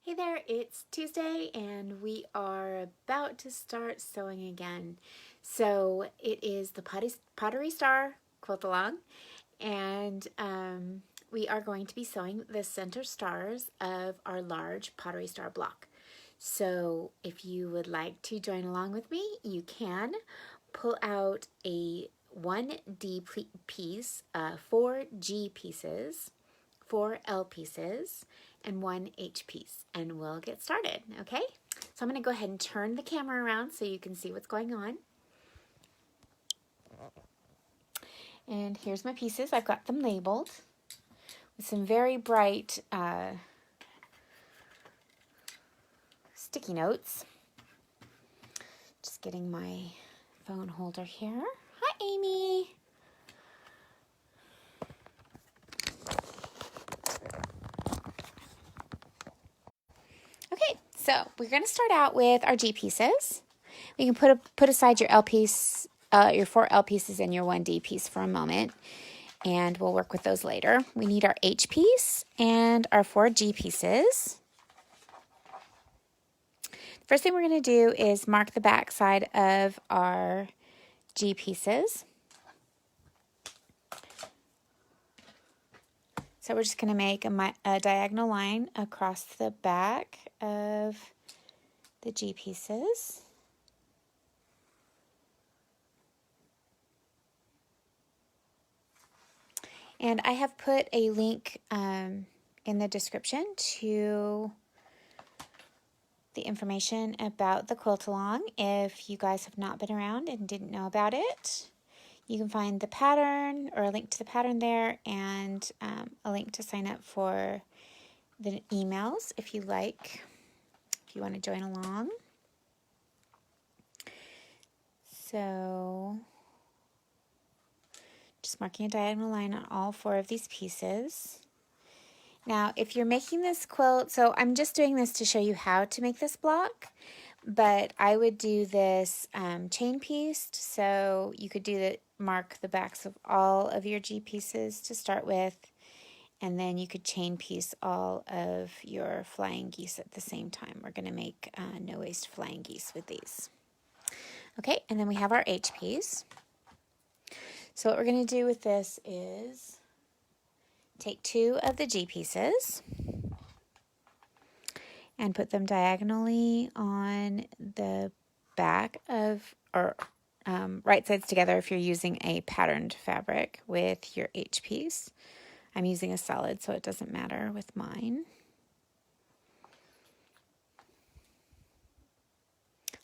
Hey there, it's Tuesday and we are about to start sewing again. So it is the Pottery Star quilt along, and we are going to be sewing the center stars of our large Pottery Star block. So if you would like to join along with me, you can pull out a 1D piece, 4 G pieces, 4 L pieces, and 1 H piece, and we'll get started, okay? So I'm going to go ahead and turn the camera around so you can see what's going on. And here's my pieces. I've got them labeled with some very bright sticky notes. Just getting my phone holder here. Hi, Amy. Okay, so we're going to start out with our G pieces. You can put aside your L piece, your 4 L pieces and your 1 D piece for a moment, and we'll work with those later. We need our H piece and our 4 G pieces. First thing we're going to do is mark the back side of our G pieces. So we're just going to make a diagonal line across the back of the G pieces. And I have put a link in the description to the information about the quilt along. If you guys have not been around and didn't know about it, you can find the pattern or a link to the pattern there, and a link to sign up for the emails if you like, if you want to join along. So just marking a diagonal line on all 4 of these pieces. Now, if you're making this quilt, so I'm just doing this to show you how to make this block, but I would do this chain pieced, so you could mark the backs of all of your G pieces to start with, and then you could chain piece all of your flying geese at the same time. We're going to make no waste flying geese with these. Okay, and then we have our H piece. So what we're going to do with this is take 2 of the G pieces and put them diagonally on the back of, or right sides together if you're using a patterned fabric with your H piece. I'm using a solid, so it doesn't matter with mine.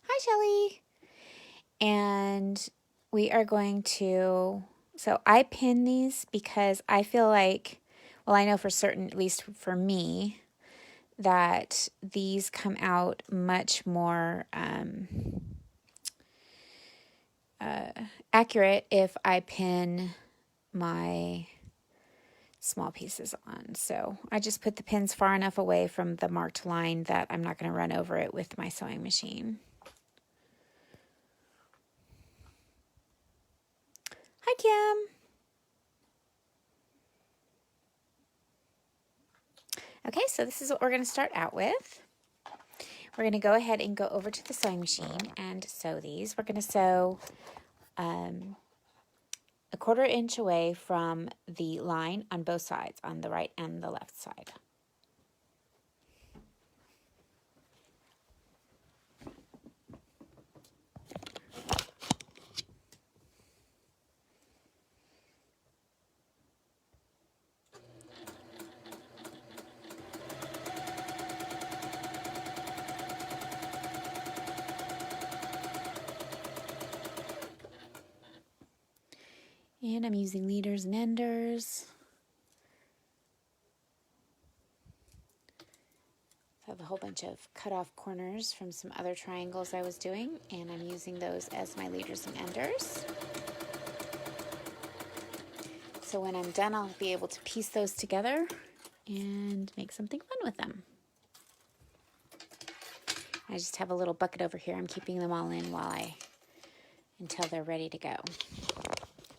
Hi, Shelly. And we are going to, so I pin these because I feel like, well, I know for certain, at least for me, that these come out much more accurate if I pin my small pieces on. So I just put the pins far enough away from the marked line that I'm not going to run over it with my sewing machine. Hi, Kim. Okay, so this is what we're going to start out with. We're going to go ahead and go over to the sewing machine and sew these. We're going to sew a 1/4 inch away from the line on both sides, on the right and the left side. And I'm using leaders and enders. I have a whole bunch of cut off corners from some other triangles I was doing, and I'm using those as my leaders and enders. So when I'm done, I'll be able to piece those together and make something fun with them. I just have a little bucket over here. I'm keeping them all in until they're ready to go.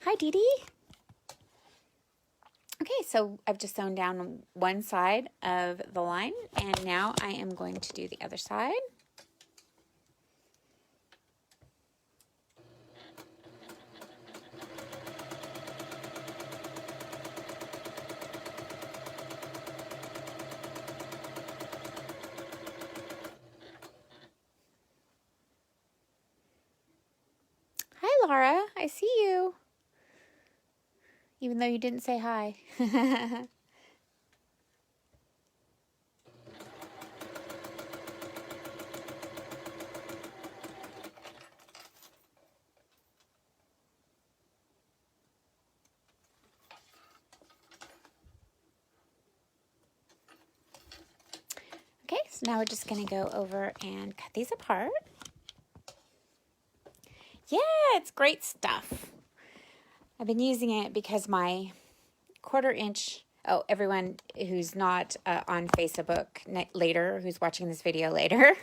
Hi, Dee Dee. Okay, so I've just sewn down one side of the line, and now I am going to do the other side. Hi, Laura. I see you. Even though you didn't say hi. Okay, so now we're just going to go over and cut these apart. Yeah, it's great stuff. I've been using it because my 1/4 inch, oh, everyone who's not on Facebook later, who's watching this video later,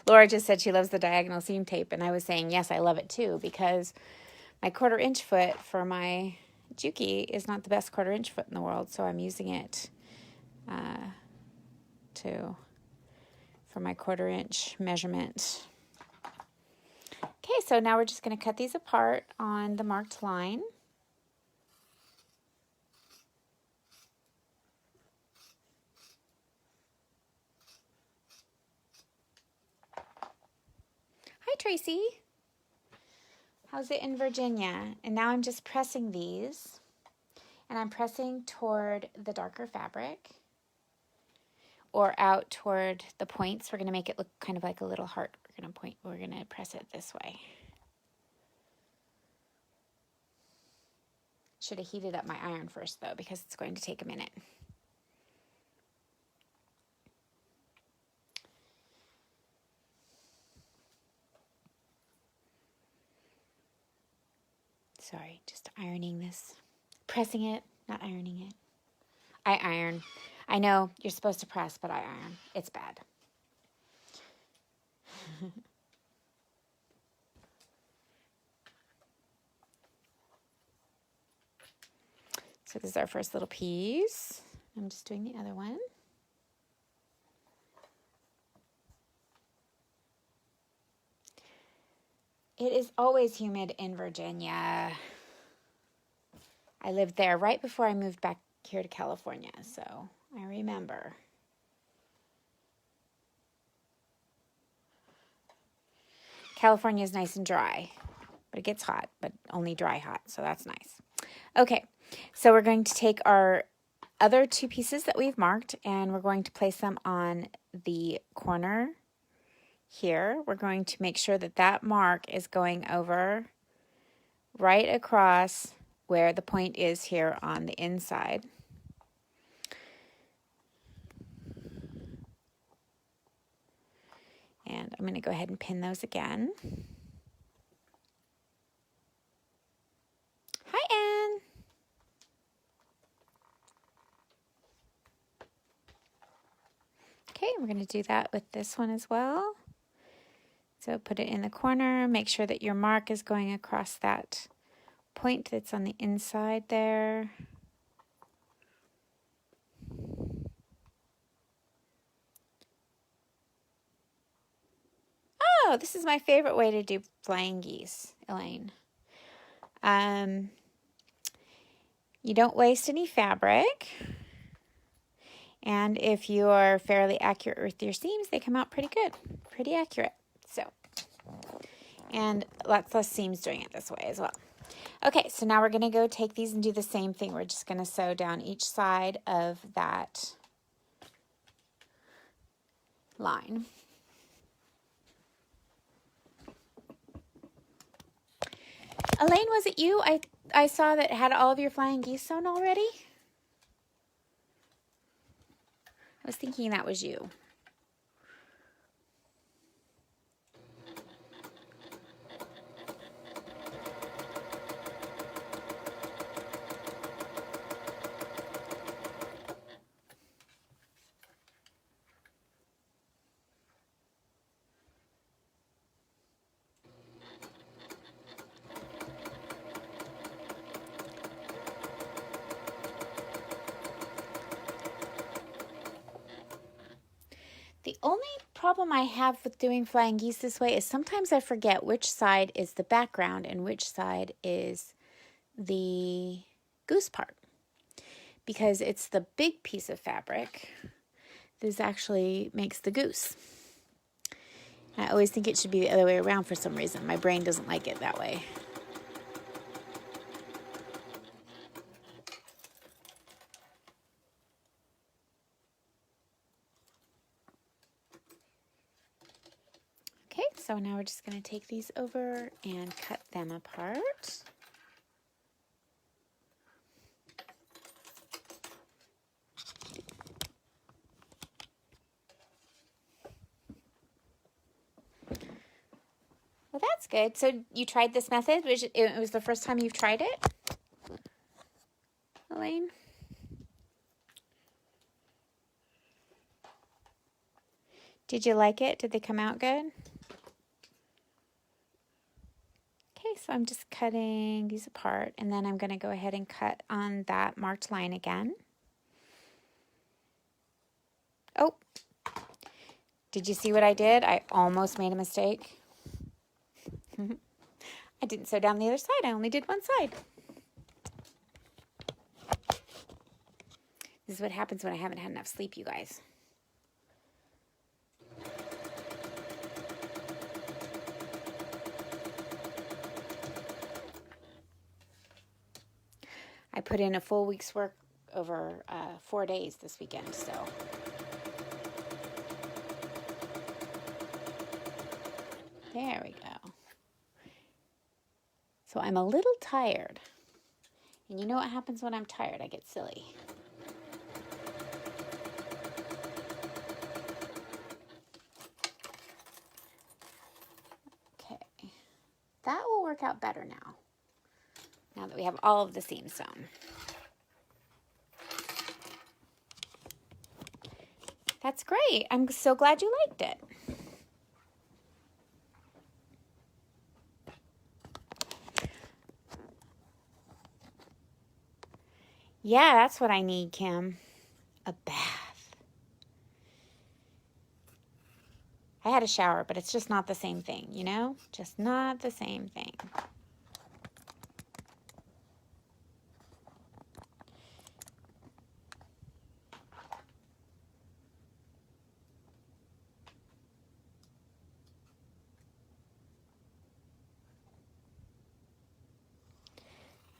Laura just said she loves the diagonal seam tape, and I was saying, yes, I love it too, because my 1/4 inch foot for my Juki is not the best 1/4 inch foot in the world, so I'm using it for my 1/4 inch measurement. Okay, so now we're just going to cut these apart on the marked line. Hi, Tracy. How's it in Virginia? And now I'm just pressing these, and I'm pressing toward the darker fabric or out toward the points. We're going to make it look kind of like a little heart. We're going to press it this way. Should have heated up my iron first though, because it's going to take a minute. Sorry, just ironing this. Pressing it, not ironing it. I iron. I know you're supposed to press, but I iron. It's bad. So this is our first little piece. I'm just doing the other one. It is always humid in Virginia. I lived there right before I moved back here to California, so I remember. California is nice and dry, but it gets hot, but only dry hot, so that's nice. Okay, so we're going to take our other 2 pieces that we've marked, and we're going to place them on the corner here. We're going to make sure that that mark is going over right across where the point is here on the inside. And I'm going to go ahead and pin those again. Hi, Anne. Okay, we're going to do that with this one as well. So put it in the corner. Make sure that your mark is going across that point that's on the inside there. Oh, this is my favorite way to do flying geese, Elaine. You don't waste any fabric. And if you are fairly accurate with your seams, they come out pretty good, pretty accurate. So, and lots less seams doing it this way as well. Okay, so now we're going to go take these and do the same thing. We're just going to sew down each side of that line. Elaine, was it you? I saw that had all of your flying geese sewn already. I was thinking that was you. The only problem I have with doing flying geese this way is sometimes I forget which side is the background and which side is the goose part. Because it's the big piece of fabric that actually makes the goose. I always think it should be the other way around for some reason. My brain doesn't like it that way. Okay, so now we're just going to take these over and cut them apart. Well, that's good. So you tried this method? It was the first time you've tried it, Elaine? Did you like it? Did they come out good? Okay, so I'm just cutting these apart, and then I'm going to go ahead and cut on that marked line again. Oh, did you see what I did? I almost made a mistake. I didn't sew down the other side. I only did one side. This is what happens when I haven't had enough sleep, you guys. I put in a full week's work over 4 days this weekend, so. There we go. So I'm a little tired. And you know what happens when I'm tired? I get silly. Okay. That will work out better now. Now that we have all of the seams sewn. That's great. I'm so glad you liked it. Yeah, that's what I need, Kim. A bath. I had a shower, but it's just not the same thing, you know? Just not the same thing.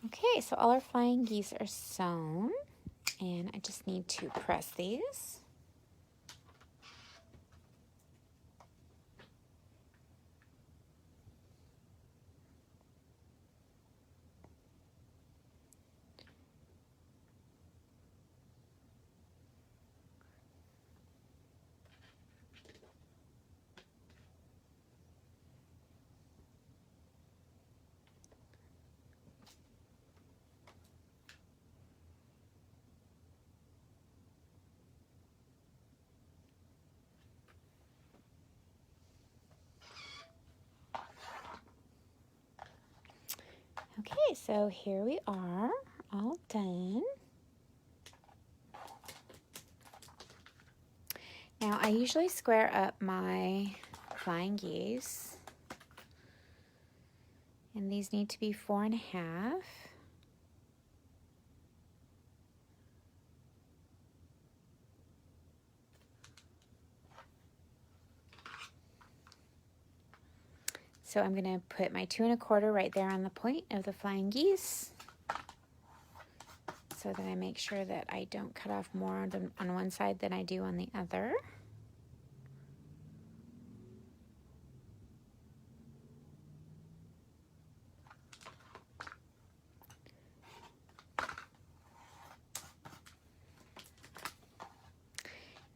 Okay, so all our flying geese are sewn, and I just need to press these. Okay, so here we are, all done. Now, I usually square up my flying geese, and these need to be 4.5. So I'm going to put my 2 1/4 right there on the point of the flying geese, so that I make sure that I don't cut off more on one side than I do on the other.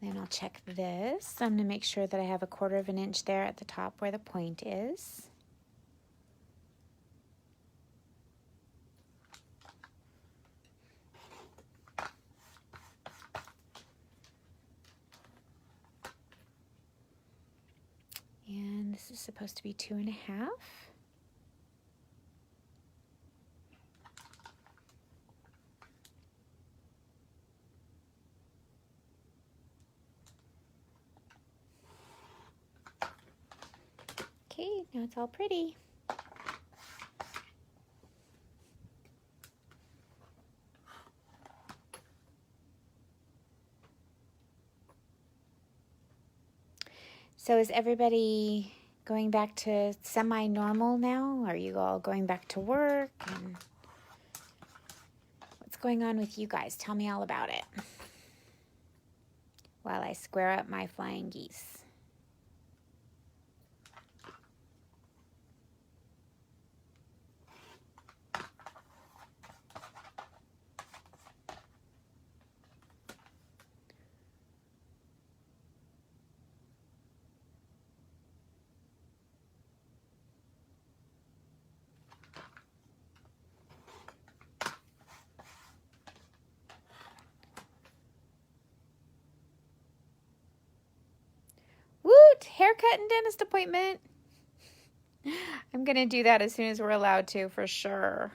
Then I'll check this. I'm going to make sure that I have 1/4 inch there at the top where the point is. And this is supposed to be 2.5. Now it's all pretty. So is everybody going back to semi-normal now? Are you all going back to work? And what's going on with you guys? Tell me all about it while I square up my flying geese. Woot! Haircut and dentist appointment. I'm going to do that as soon as we're allowed to, for sure.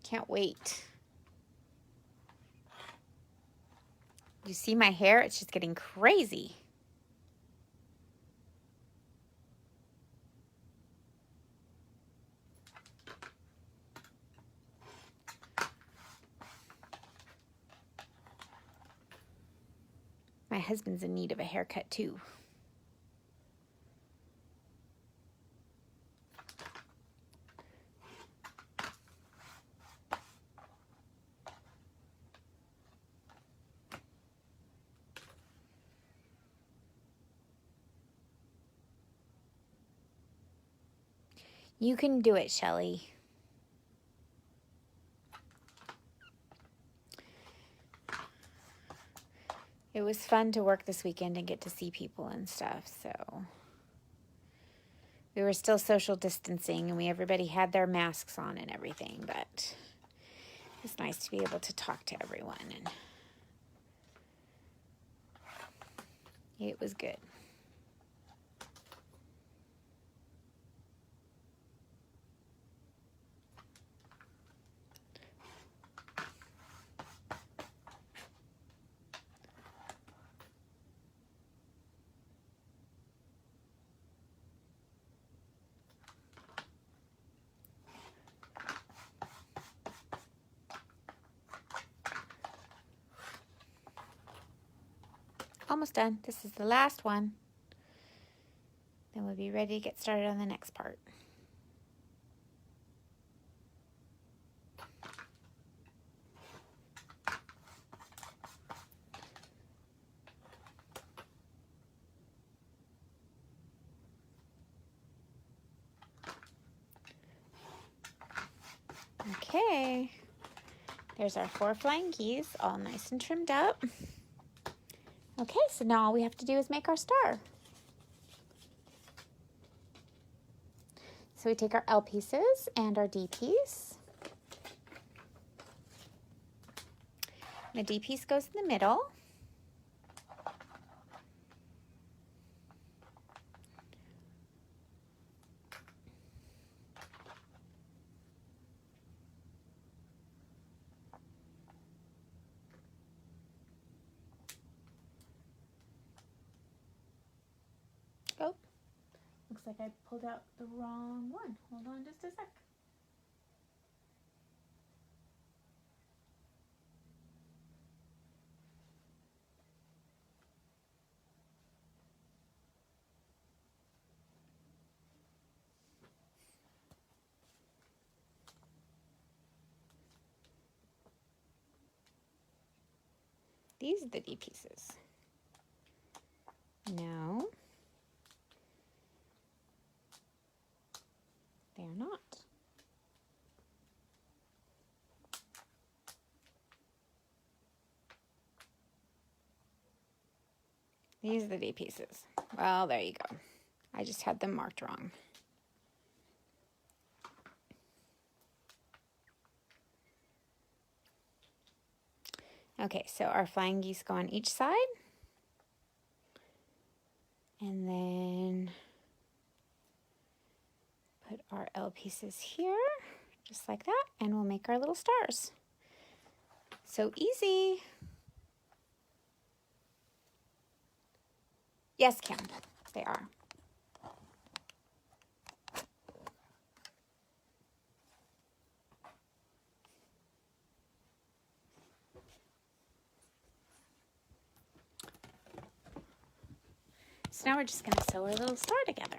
Can't wait. You see my hair? It's just getting crazy. My husband's in need of a haircut too. You can do it, Shelly. It was fun to work this weekend and get to see people and stuff, so we were still social distancing and everybody had their masks on and everything, but it's nice to be able to talk to everyone, and it was good. Almost done. This is the last one. Then we'll be ready to get started on the next part. Okay. There's our 4 flying geese, all nice and trimmed up. Okay, so now all we have to do is make our star. So we take our L pieces and our D piece. The D piece goes in the middle. Oh, looks like I pulled out the wrong one. Hold on just a sec. These are the D pieces. No, they're not. These are the D pieces. Well, there you go. I just had them marked wrong. Okay, so our flying geese go on each side. And then put our L pieces here, just like that, and we'll make our little stars. So easy. Yes, Kim, they are. So now we're just going to sew our little star together.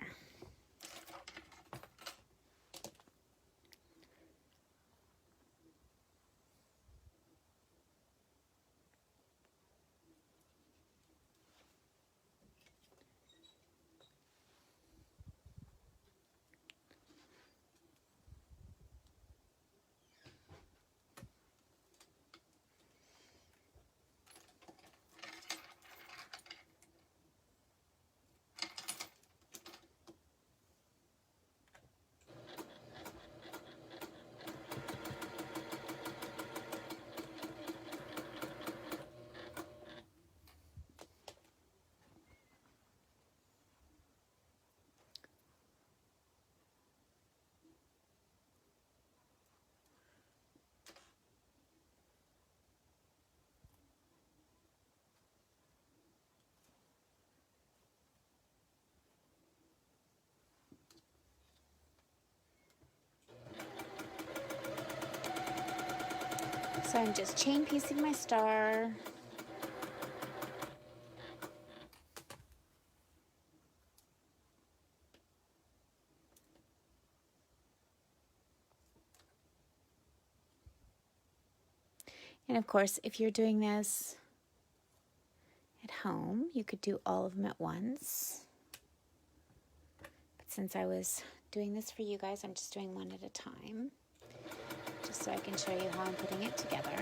So I'm just chain piecing my star. And of course, if you're doing this at home, you could do all of them at once. But since I was doing this for you guys, I'm just doing one at a time, just so I can show you how I'm putting it together.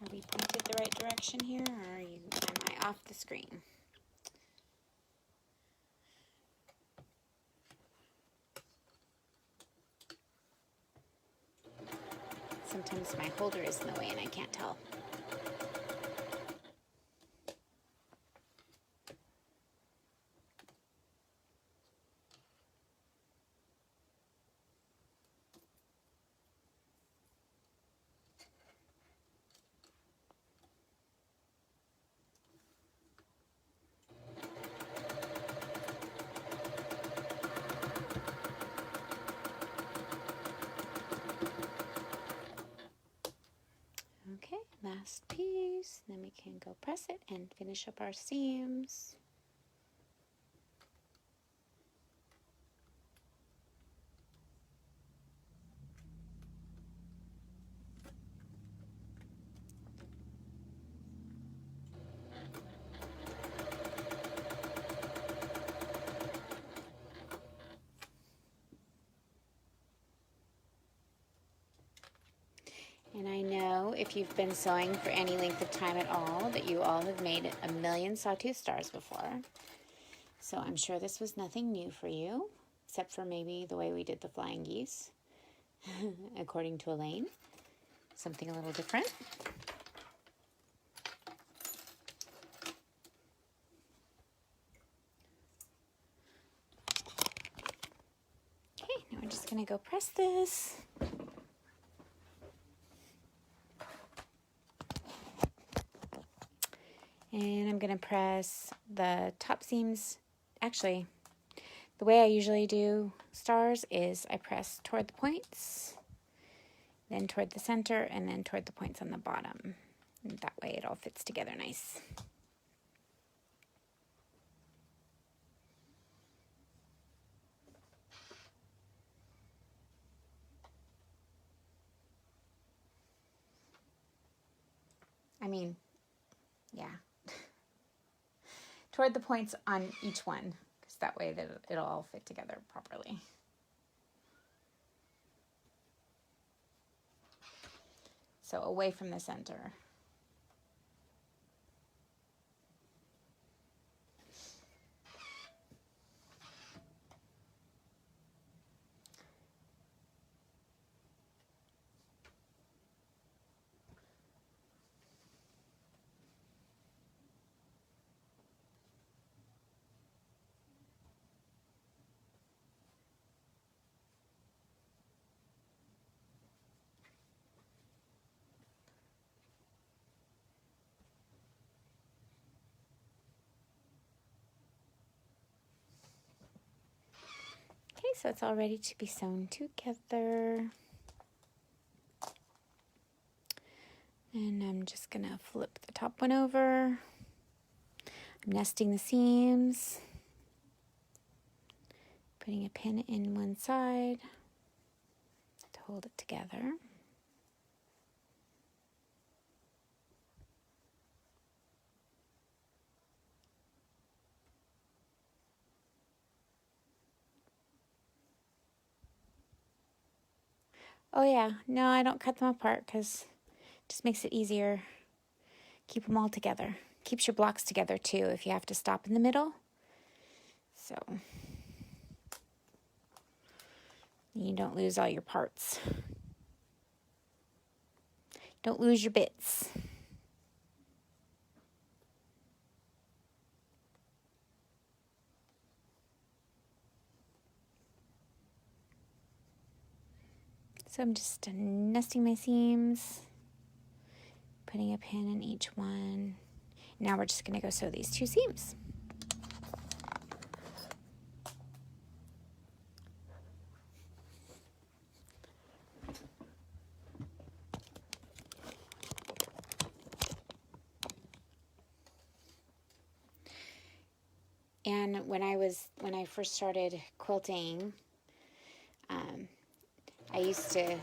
Are we pointed the right direction here, or am I off the screen? Sometimes my holder is in the way and I can't tell. Okay, last piece, then we can go press it and finish up our seams. And I know if you've been sewing for any length of time at all that you all have made a million sawtooth stars before. So I'm sure this was nothing new for you, except for maybe the way we did the flying geese, according to Elaine. Something a little different. Okay, now we're just going to go press this. And I'm going to press the top seams. Actually, the way I usually do stars is I press toward the points, then toward the center, and then toward the points on the bottom. And that way it all fits together nice. I mean, yeah. toward the points on each one, because that way it'll all fit together properly. So away from the center. Okay, so it's all ready to be sewn together. And I'm just gonna flip the top one over. I'm nesting the seams, putting a pin in one side to hold it together. Oh yeah, no, I don't cut them apart because it just makes it easier. Keep them all together. Keeps your blocks together too if you have to stop in the middle. So you don't lose all your parts. Don't lose your bits. So I'm just nesting my seams, putting a pin in each one. Now we're just going to go sew these two seams. And when I first started quilting, I used to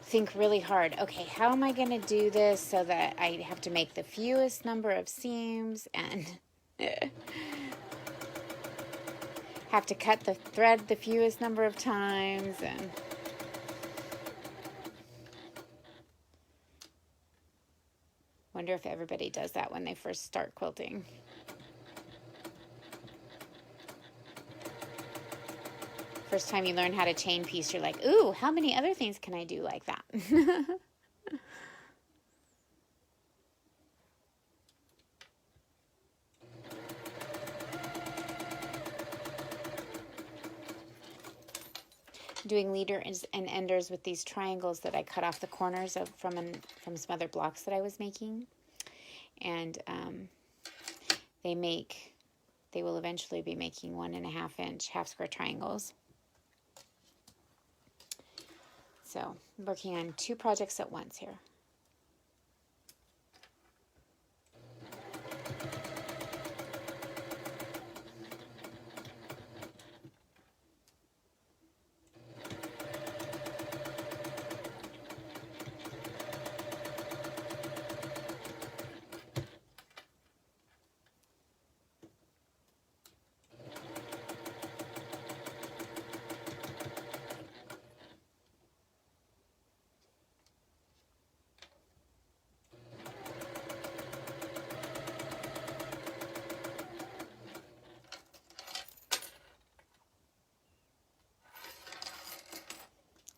think really hard. Okay, how am I going to do this so that I have to make the fewest number of seams and have to cut the thread the fewest number of times, and wonder if everybody does that when they first start quilting. First time you learn how to chain piece, you're like, ooh, how many other things can I do like that? Doing leaders and enders with these triangles that I cut off the corners of from some other blocks that I was making, and they will eventually be making 1.5 inch half square triangles. So I'm working on 2 projects at once here.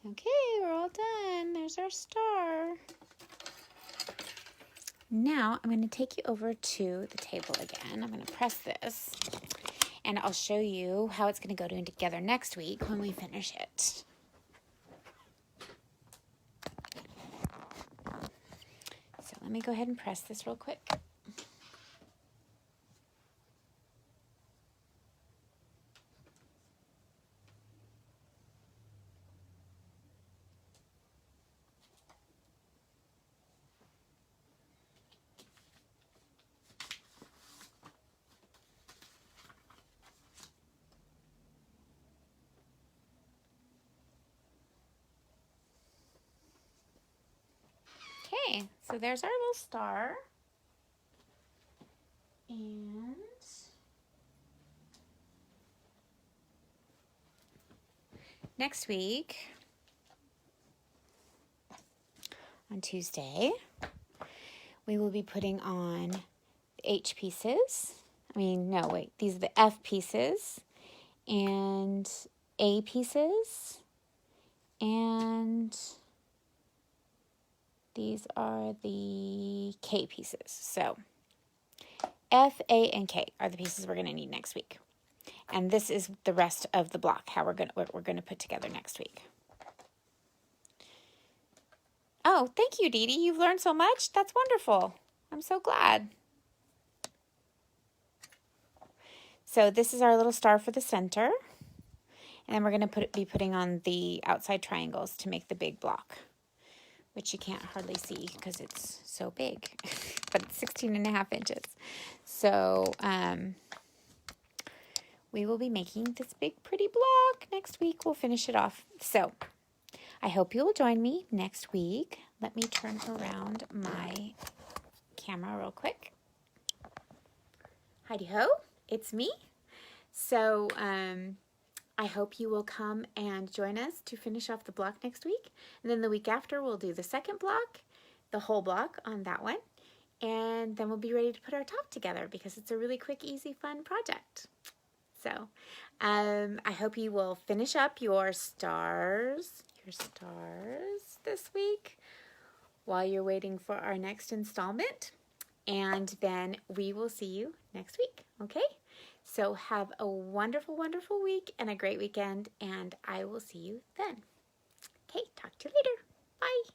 Okay, we're all done. There's our star. Now I'm going to take you over to the table again. I'm going to press this, and I'll show you how it's going to go together next week when we finish it. So let me go ahead and press this real quick. Okay, so there's our little star. And next week, on Tuesday, we will be putting on the H pieces. No, wait, these are the F pieces and A pieces, and these are the K pieces. So F, A, and K are the pieces we're going to need next week. And this is the rest of the block, what we're going to put together next week. Oh, thank you, Dee Dee. You've learned so much. That's wonderful. I'm so glad. So this is our little star for the center. And then we're going to be putting on the outside triangles to make the big block, which you can't hardly see because it's so big, but it's 16.5 inches. So we will be making this big, pretty block. Next week, we'll finish it off. So I hope you will join me next week. Let me turn around my camera real quick. Heidi ho, it's me. So I hope you will come and join us to finish off the block next week. And then the week after, we'll do the second block, the whole block on that one. And then we'll be ready to put our top together because it's a really quick, easy, fun project. So I hope you will finish up your stars this week while you're waiting for our next installment. And then we will see you next week, okay? So have a wonderful, wonderful week and a great weekend, and I will see you then. Okay, talk to you later. Bye.